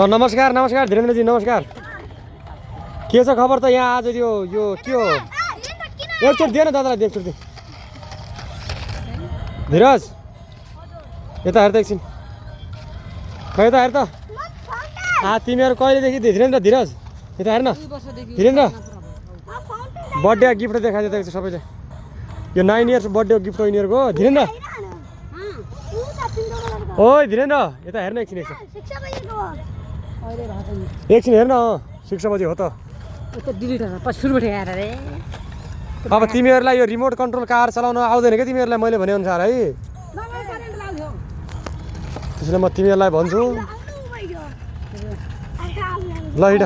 नमस्कार नमस्कार धीरेन्द्रजी नमस्कार। के छ खबर त यहाँ आज यो के हो? एकचोटि दिएन दादालाई एकचोटि। धीरज यता हेर त एकछिन, खै यता हेर त। तिमीहरू कहिलेदेखि धीरेन्द्र धीरज यता हेर न। धीरेन्द्र बर्थडे गिफ्ट देखाइदियो त सबैले। यो 9 इयर्स बर्थडे गिफ्ट हो यिनीहरूको। धीरेन्द्र ओइ धीरेन्द्र यता हेर्न एकछिन एकछिन हेर्न। 6 बजे हो त। अब तिमीहरूलाई यो रिमोट कन्ट्रोल कार चलाउन आउँदैन क्या तिमीहरूलाई मैले भनेअनुसार है। त्यसैले म तिमीहरूलाई भन्छु ल हिँड।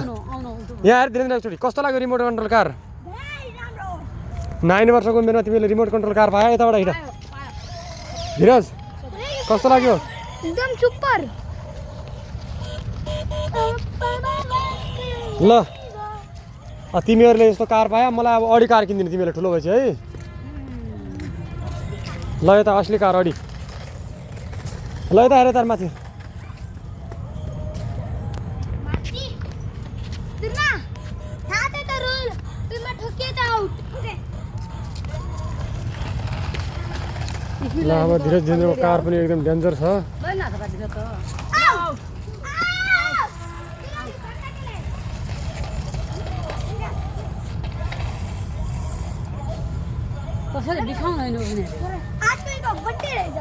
यहाँ हेर धीरेन्द्र एकचोटि कस्तो लाग्यो रिमोट कन्ट्रोल कार? 9 वर्षको उमेरमा तिमीले रिमोट कन्ट्रोल कार पायो। यताबाट हिँड। धीरज कस्तो लाग्यो? एकदम सुपर। ल तिमीहरूले यस्तो कार पायो, मलाई अब अडी कार किनिदिनु तिमीले ठुलो भएपछि है। ल यता असली कार अडी। ल यता हेर तार माथि। ल अब धीरज धीरेन्द्रको कार पनि एकदम डेन्जर छ। कसैले बिसाउनु होइन भने आजकलको बर्थडे रहेछ।